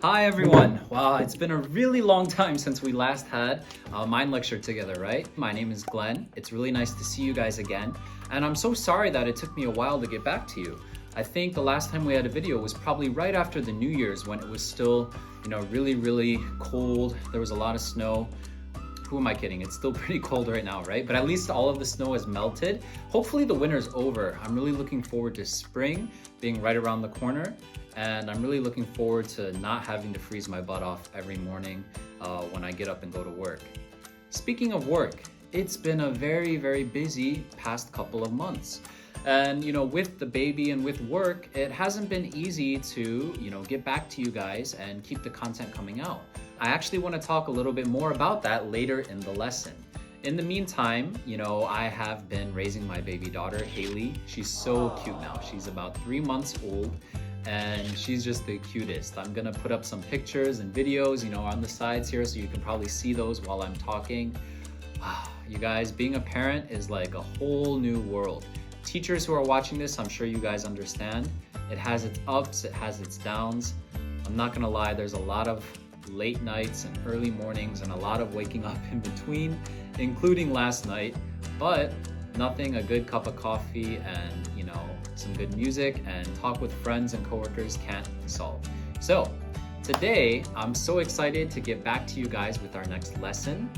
Hi everyone! Wow, it's been a really long time since we last had a mind lecture together, right? My name is Glenn. It's really nice to see you guys again. And I'm so sorry that it took me a while to get back to you. I think the last time we had a video was probably right after the New Year's when it was still, really cold. There was a lot of snow. Who am I kidding? It's still pretty cold right now, right? But at least all of the snow has melted. Hopefully the winter's over. I'm really looking forward to spring being right around the corner. And I'm really looking forward to not having to freeze my butt off every morning when I get up and go to work. Speaking of work, it's been a very busy past couple of months. And with the baby and with work, it hasn't been easy to get back to you guys and keep the content coming out. I actually want to talk a little bit more about that later in the lesson. In the meantime, I have been raising my baby daughter, Haley. She's so cute now. She's about 3 months old. And she's just the cutest. I'm gonna put up some pictures and videos, on the sides here, so you can probably see those while I'm talking. You guys, being a parent is like a whole new world. Teachers who are watching this, I'm sure you guys understand. It has its ups, it has its downs. I'm not gonna lie, there's a lot of late nights and early mornings and a lot of waking up in between, including last night, but nothing a good cup of coffee and some good music and talk with friends and coworkers can't solve. So today I'm so excited to get back to you guys with our next lesson.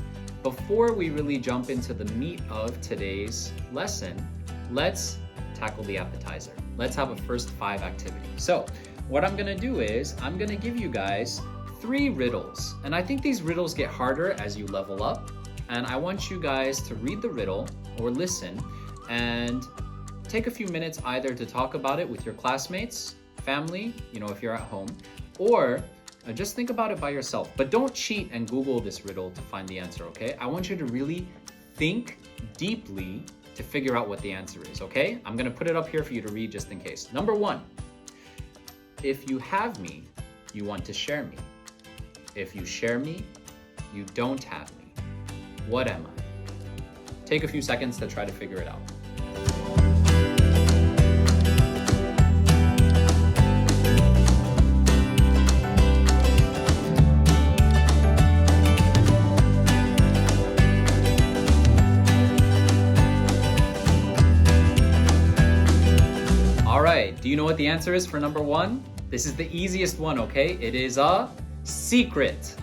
Before we really jump into the meat of today's lesson, let's tackle the appetizer. Let's have a first 5 activity. So what I'm gonna do is I'm gonna give you guys 3 riddles, and I think these riddles get harder as you level up, and I want you guys to read the riddle or listen and take a few minutes either to talk about it with your classmates, family, if you're at home, or just think about it by yourself. But don't cheat and Google this riddle to find the answer, okay? I want you to really think deeply to figure out what the answer is, okay? I'm gonna put it up here for you to read just in case. Number 1, if you have me, you want to share me. If you share me, you don't have me. What am I? Take a few seconds to try to figure it out. Do you know what the answer is for number 1? This is the easiest one, okay? It is a secret.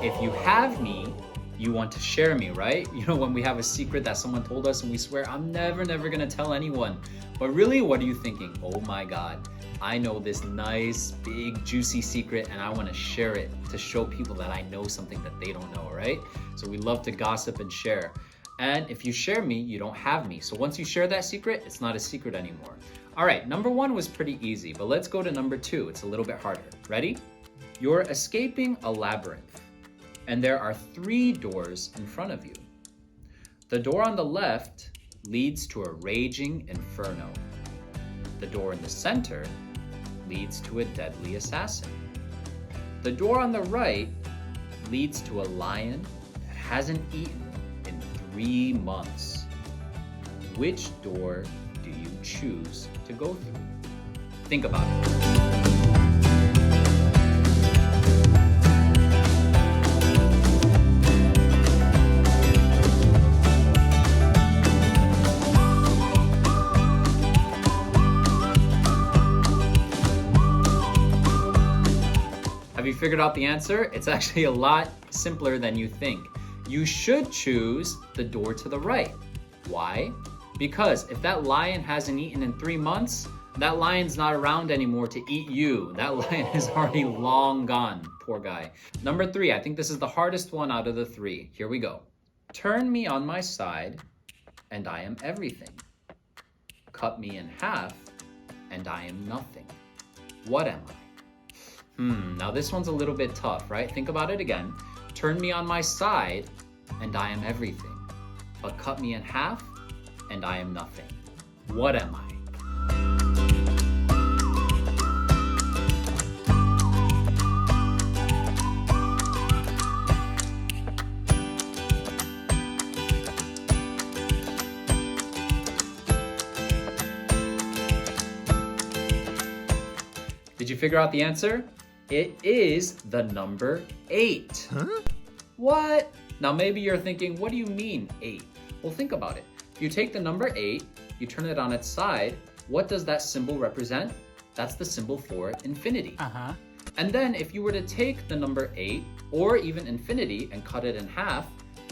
If you have me, you want to share me, right? When we have a secret that someone told us and we swear, I'm never gonna tell anyone. But really, what are you thinking? Oh my God, I know this nice, big, juicy secret and I wanna share it to show people that I know something that they don't know, right? So we love to gossip and share. And if you share me, you don't have me. So once you share that secret, it's not a secret anymore. All right, number 1 was pretty easy, but let's go to number 2. It's a little bit harder. Ready? You're escaping a labyrinth, and there are 3 doors in front of you. The door on the left leads to a raging inferno. The door in the center leads to a deadly assassin. The door on the right leads to a lion that hasn't eaten in 3 months. Which door do you choose to go through? Think about it. Have you figured out the answer? It's actually a lot simpler than you think. You should choose the door to the right. Why? Because if that lion hasn't eaten in 3 months, that lion's not around anymore to eat you. That lion is already long gone, poor guy. Number 3, I think this is the hardest one out of the 3. Here we go. Turn me on my side, and I am everything. Cut me in half, and I am nothing. What am I? Now this one's a little bit tough, right? Think about it again. Turn me on my side, and I am everything. But cut me in half, and I am nothing. What am I? Did you figure out the answer? It is the number 8. Huh? What? Now maybe you're thinking, what do you mean 8? Well, think about it. If you take the number 8, you turn it on its side, what does that symbol represent? That's the symbol for infinity. And then if you were to take the number 8 or even infinity and cut it in half,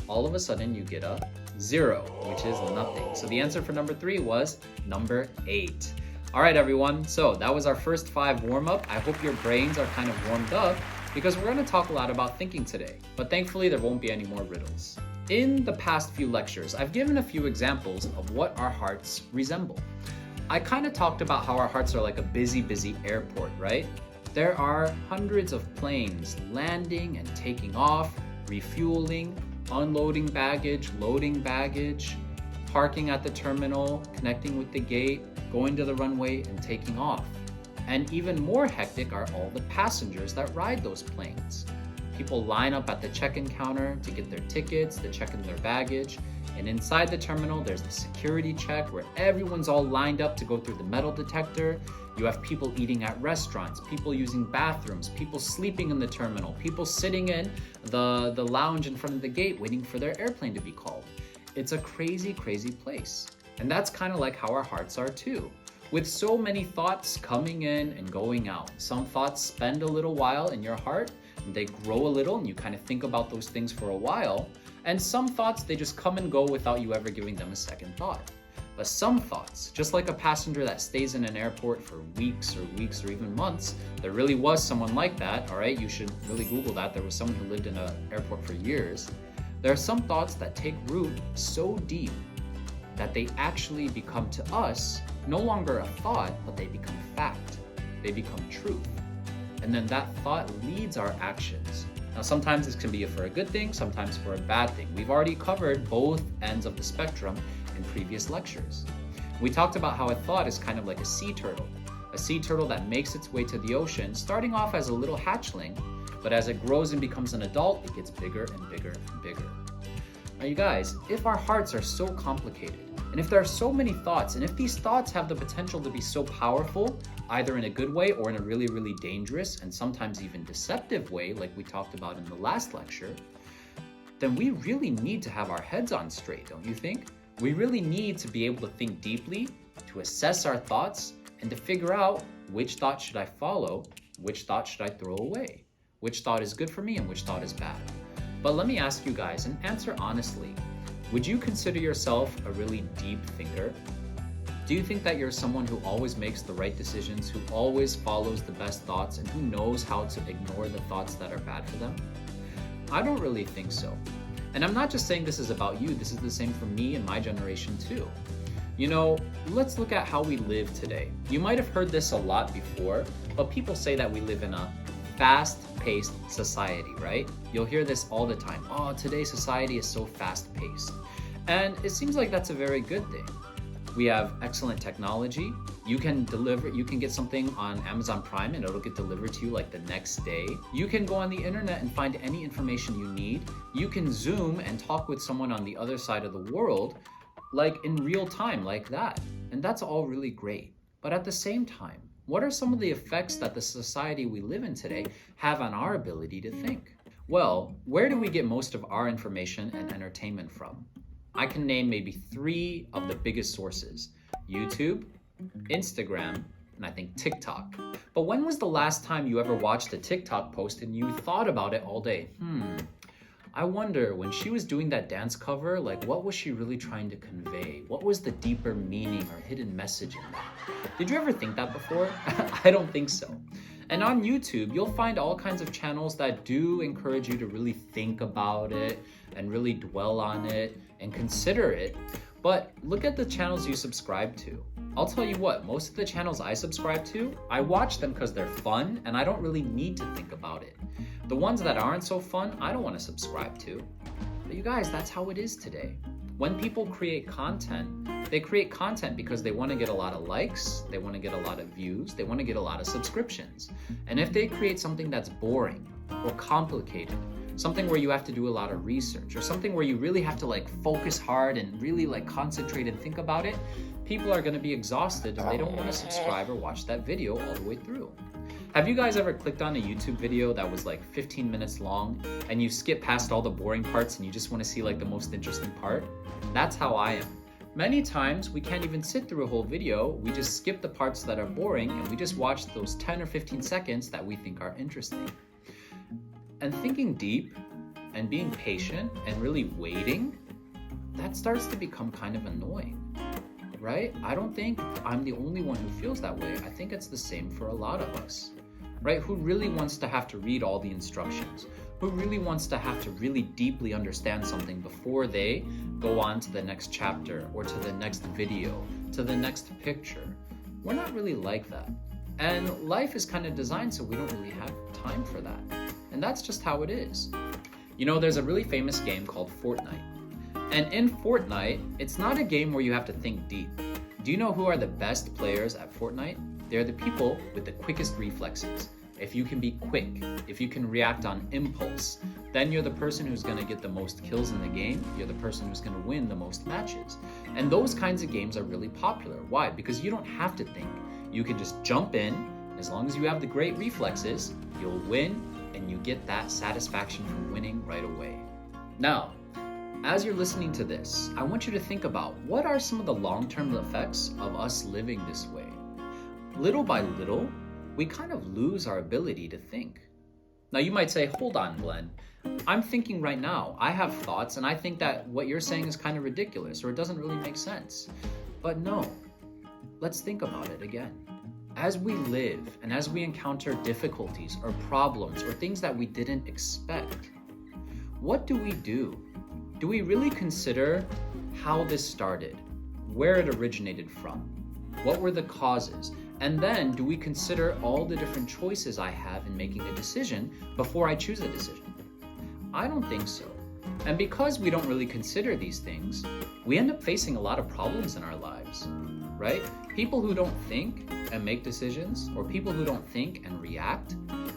all of a sudden you get a 0, which is nothing. So the answer for number 3 was number 8. All right, everyone. So that was our first 5 warm-up. I hope your brains are kind of warmed up because we're going to talk a lot about thinking today. But thankfully, there won't be any more riddles. In the past few lectures, I've given a few examples of what our hearts resemble. I kind of talked about how our hearts are like a busy airport, right? There are hundreds of planes landing and taking off, refueling, unloading baggage, loading baggage, parking at the terminal, connecting with the gate, going to the runway, and taking off. And even more hectic are all the passengers that ride those planes. People line up at the check-in counter to get their tickets, to check in their baggage. And inside the terminal, there's the security check where everyone's all lined up to go through the metal detector. You have people eating at restaurants, people using bathrooms, people sleeping in the terminal, people sitting in the lounge in front of the gate waiting for their airplane to be called. It's a crazy place. And that's kind of like how our hearts are too. With so many thoughts coming in and going out. Some thoughts spend a little while in your heart, and they grow a little, and you kind of think about those things for a while. And some thoughts, they just come and go without you ever giving them a second thought. But some thoughts, just like a passenger that stays in an airport for weeks or even months, there really was someone like that, all right? You should really Google that. There was someone who lived in an airport for years. There are some thoughts that take root so deep that they actually become to us no longer a thought, but they become fact. They become truth. And then that thought leads our actions. Now, sometimes this can be for a good thing, sometimes for a bad thing. We've already covered both ends of the spectrum in previous lectures. We talked about how a thought is kind of like a sea turtle that makes its way to the ocean, starting off as a little hatchling, but as it grows and becomes an adult, it gets bigger and bigger and bigger. Now, you guys, if our hearts are so complicated, and if there are so many thoughts, and if these thoughts have the potential to be so powerful, either in a good way or in a really dangerous and sometimes even deceptive way, like we talked about in the last lecture, then we really need to have our heads on straight, don't you think? We really need to be able to think deeply, to assess our thoughts, and to figure out which thought should I follow, which thought should I throw away, which thought is good for me and which thought is bad. But let me ask you guys, and answer honestly, would you consider yourself a really deep thinker? Do you think that you're someone who always makes the right decisions, who always follows the best thoughts, and who knows how to ignore the thoughts that are bad for them? I don't really think so. And I'm not just saying this is about you, this is the same for me and my generation too. You know, let's look at how we live today. You might have heard this a lot before, but people say that we live in a fast-paced society, right? You'll hear this all the time. Oh, today's society is so fast-paced. And it seems like that's a very good thing. We have excellent technology. You can get something on Amazon Prime and it'll get delivered to you like the next day. You can go on the internet and find any information you need. You can Zoom and talk with someone on the other side of the world, like in real time, like that. And that's all really great. But at the same time, what are some of the effects that the society we live in today have on our ability to think? Well, where do we get most of our information and entertainment from? I can name maybe 3 of the biggest sources: YouTube, Instagram, and I think TikTok. But when was the last time you ever watched a TikTok post and you thought about it all day? I wonder, when she was doing that dance cover, like what was she really trying to convey? What was the deeper meaning or hidden message in that? Did you ever think that before? I don't think so. And on YouTube, you'll find all kinds of channels that do encourage you to really think about it and really dwell on it and consider it. But look at the channels you subscribe to. I'll tell you what, most of the channels I subscribe to, I watch them because they're fun and I don't really need to think about it. The ones that aren't so fun, I don't want to subscribe to. But you guys, that's how it is today. When people create content, they create content because they want to get a lot of likes, they want to get a lot of views, they want to get a lot of subscriptions. And if they create something that's boring or complicated, something where you have to do a lot of research, or something where you really have to like focus hard and really like concentrate and think about it, people are going to be exhausted and they don't want to subscribe or watch that video all the way through. Have you guys ever clicked on a YouTube video that was like 15 minutes long and you skip past all the boring parts and you just want to see like the most interesting part? That's how I am. Many times we can't even sit through a whole video, we just skip the parts that are boring and we just watch those 10 or 15 seconds that we think are interesting. And thinking deep and being patient and really waiting, that starts to become kind of annoying, right? I don't think I'm the only one who feels that way. I think it's the same for a lot of us, right? Who really wants to have to read all the instructions? Who really wants to have to really deeply understand something before they go on to the next chapter or to the next video, to the next picture? We're not really like that. And life is kind of designed so we don't really have time for that. And that's just how it is. You know, there's a really famous game called Fortnite. And in Fortnite, it's not a game where you have to think deep. Do you know who are the best players at Fortnite? They're the people with the quickest reflexes. If you can be quick, if you can react on impulse, then you're the person who's gonna get the most kills in the game. You're the person who's gonna win the most matches. And those kinds of games are really popular. Why? Because you don't have to think. You can just jump in. As long as you have the great reflexes, you'll win and you get that satisfaction from winning right away. Now, as you're listening to this, I want you to think about what are some of the long-term effects of us living this way. Little by little, we kind of lose our ability to think. Now you might say, hold on, Glenn. I'm thinking right now. I have thoughts and I think that what you're saying is kind of ridiculous or it doesn't really make sense. But no, let's think about it again. As we live and as we encounter difficulties or problems or things that we didn't expect, what do? Do we really consider how this started, where it originated from? What were the causes? And then do we consider all the different choices I have in making a decision before I choose a decision? I don't think so. And because we don't really consider these things, we end up facing a lot of problems in our lives, right? People who don't think and make decisions, or people who don't think and react,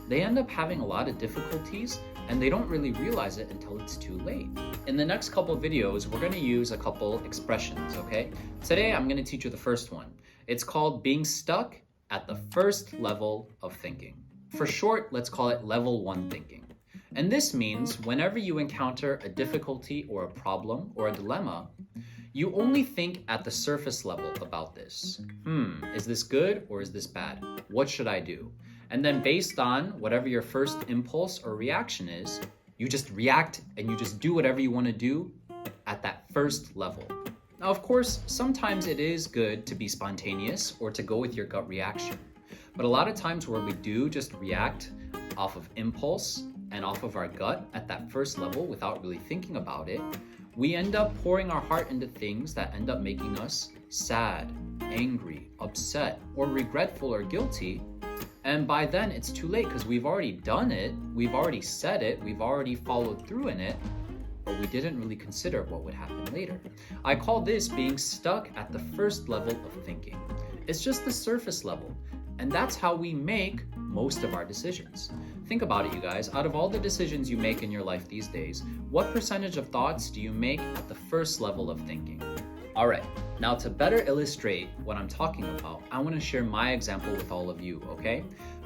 they end up having a lot of difficulties and they don't really realize it until it's too late. In the next couple videos, we're gonna use a couple expressions, okay? Today, I'm gonna teach you the first one. It's called being stuck at the first level of thinking. For short, let's call it level 1 thinking. And this means whenever you encounter a difficulty or a problem or a dilemma, you only think at the surface level about this. Is this good or is this bad? What should I do? And then based on whatever your first impulse or reaction is, you just react and you just do whatever you want to do at that first level. Now, of course, sometimes it is good to be spontaneous or to go with your gut reaction. But a lot of times where we do just react off of impulse and off of our gut at that first level without really thinking about it, we end up pouring our heart into things that end up making us sad, angry, upset, or regretful or guilty. And by then it's too late because we've already done it, we've already said it, we've already followed through in it, but we didn't really consider what would happen later. I call this being stuck at the first level of thinking. It's just the surface level, and that's how we make most of our decisions. Think about it, you guys. Out of all the decisions you make in your life these days, what percentage of thoughts do you make at the first level of thinking? All right, now to better illustrate what I'm talking about, I want to share my example with all of you, okay?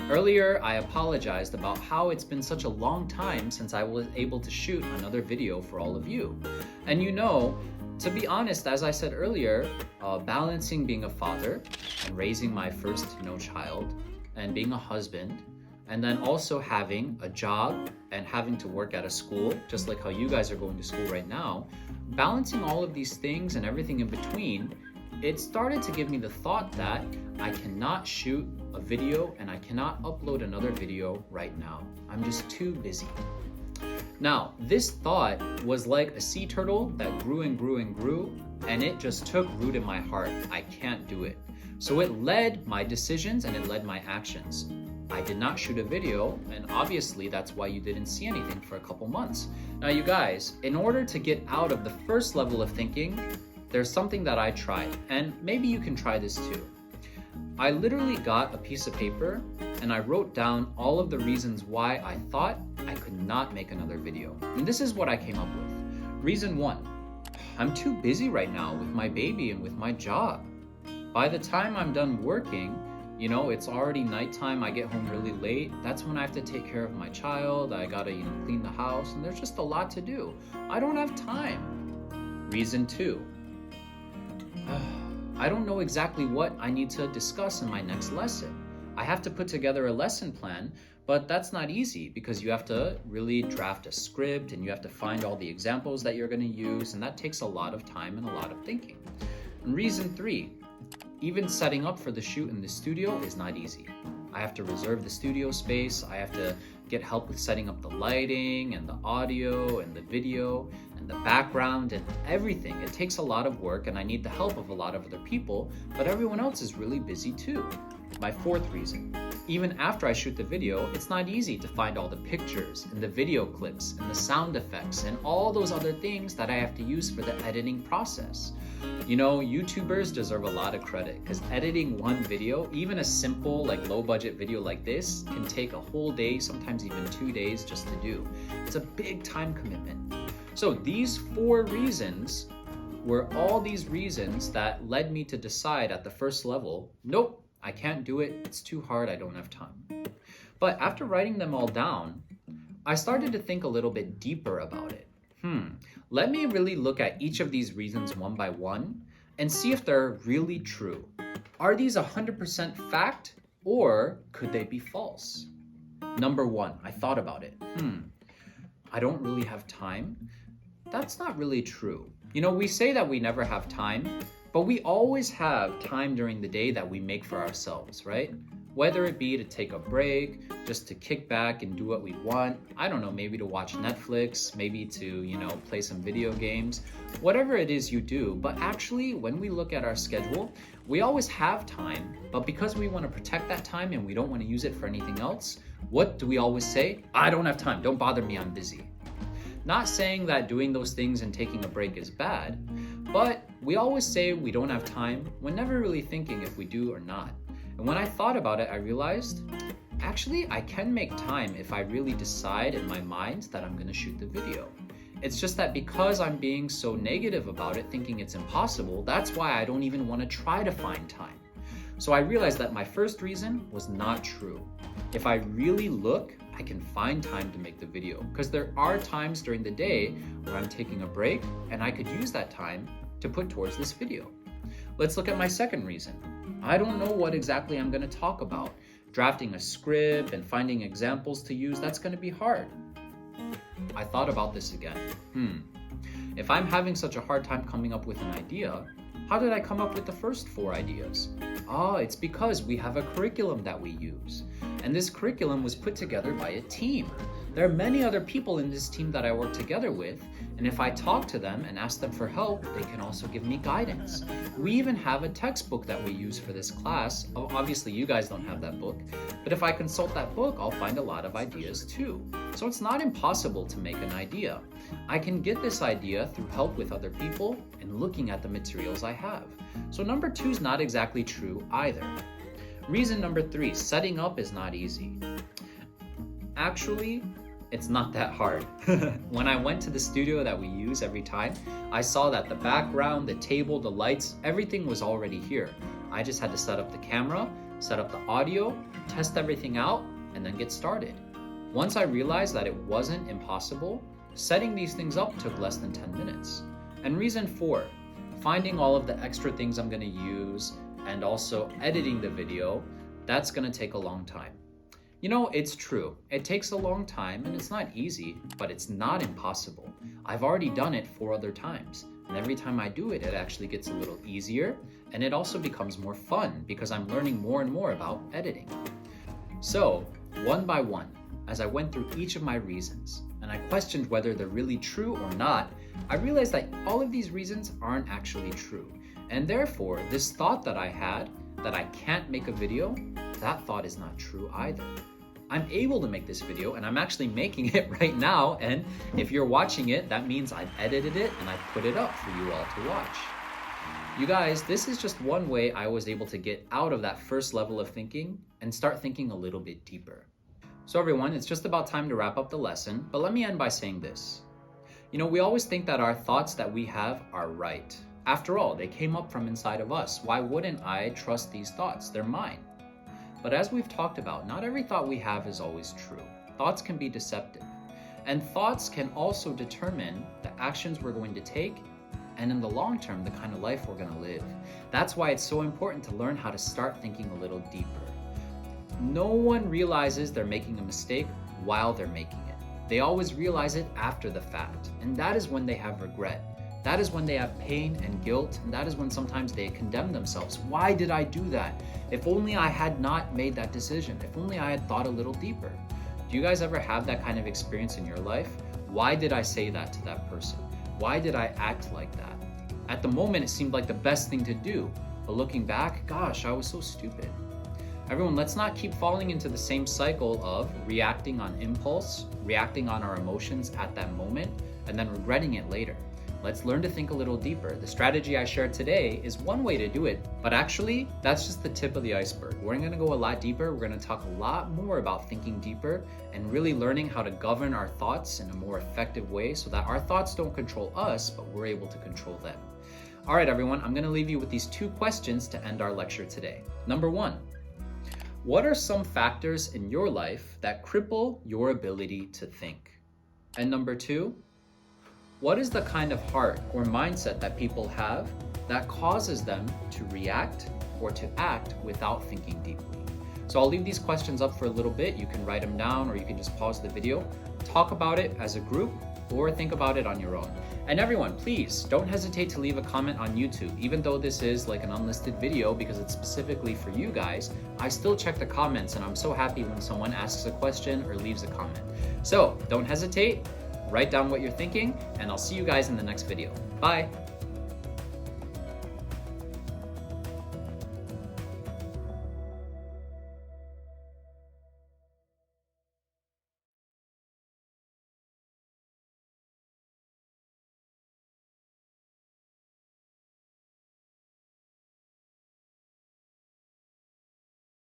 Earlier, I apologized about how it's been such a long time since I was able to shoot another video for all of you. And you know, to be honest, as I said earlier, balancing being a father and raising my first child and being a husband, and then also having a job and having to work at a school, just like how you guys are going to school right now, balancing all of these things and everything in between, it started to give me the thought that I cannot shoot a video and I cannot upload another video right now. I'm just too busy. Now, this thought was like a sea turtle that grew and grew and grew, and it just took root in my heart. I can't do it. So it led my decisions and it led my actions. I did not shoot a video, and obviously that's why you didn't see anything for a couple months. Now you guys, in order to get out of the first level of thinking, there's something that I tried, and maybe you can try this too. I literally got a piece of paper and I wrote down all of the reasons why I thought I could not make another video. And this is what I came up with. Reason 1, I'm too busy right now with my baby and with my job. By the time I'm done working, You know, it's already nighttime, I get home really late. That's when I have to take care of my child. I gotta, clean the house, and there's just a lot to do. I don't have time. Reason 2. I don't know exactly what I need to discuss in my next lesson. I have to put together a lesson plan, but that's not easy because you have to really draft a script and you have to find all the examples that you're going to use, and that takes a lot of time and a lot of thinking. And reason 3, even setting up for the shoot in the studio is not easy. I have to reserve the studio space, I have to get help with setting up the lighting and the audio and the video and the background and everything. It takes a lot of work and I need the help of a lot of other people, but everyone else is really busy too. My 4th reason, even after I shoot the video, it's not easy to find all the pictures and the video clips and the sound effects and all those other things that I have to use for the editing process. YouTubers deserve a lot of credit because editing one video, even a simple low budget video like this, can take a whole day, sometimes even 2 days just to do. It's a big time commitment. So these 4 reasons were all these reasons that led me to decide at the first level, nope, I can't do it, it's too hard, I don't have time. But after writing them all down, I started to think a little bit deeper about it. Let me really look at each of these reasons one by one and see if they're really true. Are these 100% fact or could they be false? Number 1, I thought about it. I don't really have time. That's not really true. We say that we never have time, but we always have time during the day that we make for ourselves, right? Whether it be to take a break, just to kick back and do what we want. I don't know, maybe to watch Netflix, maybe to, play some video games, whatever it is you do. But actually, when we look at our schedule, we always have time, but because we want to protect that time and we don't want to use it for anything else, what do we always say? I don't have time, don't bother me, I'm busy. Not saying that doing those things and taking a break is bad, but we always say we don't have time when never really thinking if we do or not. And when I thought about it, I realized, actually, I can make time if I really decide in my mind that I'm going to shoot the video. It's just that because I'm being so negative about it, thinking it's impossible, that's why I don't even want to try to find time. So I realized that my first reason was not true. If I really look, I can find time to make the video because there are times during the day where I'm taking a break and I could use that time to put towards this video. Let's look at my second reason. I don't know what exactly I'm going to talk about. Drafting a script and finding examples to use, that's going to be hard. I thought about this again. If I'm having such a hard time coming up with an idea, how did I come up with the first 4 ideas? It's because we have a curriculum that we use. And this curriculum was put together by a team. There are many other people in this team that I work together with, and if I talk to them and ask them for help, they can also give me guidance. We even have a textbook that we use for this class. Obviously, you guys don't have that book, but if I consult that book, I'll find a lot of ideas too. So it's not impossible to make an idea. I can get this idea through help with other people and looking at the materials I have. So number 2 is not exactly true either. Reason number 3, setting up is not easy. Actually, it's not that hard. When I went to the studio that we use every time, I saw that the background, the table, the lights, everything was already here. I just had to set up the camera, set up the audio, test everything out, and then get started. Once I realized that it wasn't impossible, setting these things up took less than 10 minutes. And reason 4, finding all of the extra things I'm going to use and also editing the video, that's going to take a long time. It's true. It takes a long time and it's not easy, but it's not impossible. I've already done it 4 other times. And every time I do it, it actually gets a little easier and it also becomes more fun because I'm learning more and more about editing. So, one by one, as I went through each of my reasons and I questioned whether they're really true or not, I realized that all of these reasons aren't actually true. And therefore, this thought that I had that I can't make a video, that thought is not true either. I'm able to make this video and I'm actually making it right now, and if you're watching it, that means I've edited it and I put it up for you all to watch. You guys, this is just one way I was able to get out of that first level of thinking and start thinking a little bit deeper. So everyone, it's just about time to wrap up the lesson, but let me end by saying this. We always think that our thoughts that we have are right. After all, they came up from inside of us. Why wouldn't I trust these thoughts? They're mine. But as we've talked about, not every thought we have is always true. Thoughts can be deceptive. And thoughts can also determine the actions we're going to take, and in the long term, the kind of life we're going to live. That's why it's so important to learn how to start thinking a little deeper. No one realizes they're making a mistake while they're making it. They always realize it after the fact, and that is when they have regret. That is when they have pain and guilt, and that is when sometimes they condemn themselves. Why did I do that? If only I had not made that decision. If only I had thought a little deeper. Do you guys ever have that kind of experience in your life? Why did I say that to that person? Why did I act like that? At the moment, it seemed like the best thing to do, but looking back, gosh, I was so stupid. Everyone, let's not keep falling into the same cycle of reacting on impulse, reacting on our emotions at that moment, and then regretting it later. Let's learn to think a little deeper. The strategy I shared today is one way to do it, but actually, that's just the tip of the iceberg. We're gonna go a lot deeper. We're gonna talk a lot more about thinking deeper and really learning how to govern our thoughts in a more effective way so that our thoughts don't control us, but we're able to control them. All right, everyone, I'm gonna leave you with these 2 questions to end our lecture today. Number 1, what are some factors in your life that cripple your ability to think? And number 2, what is the kind of heart or mindset that people have that causes them to react or to act without thinking deeply? So I'll leave these questions up for a little bit. You can write them down or you can just pause the video, talk about it as a group, or think about it on your own. And everyone, please don't hesitate to leave a comment on YouTube. Even though this is like an unlisted video because it's specifically for you guys, I still check the comments and I'm so happy when someone asks a question or leaves a comment. So don't hesitate. Write down what you're thinking, and I'll see you guys in the next video. Bye!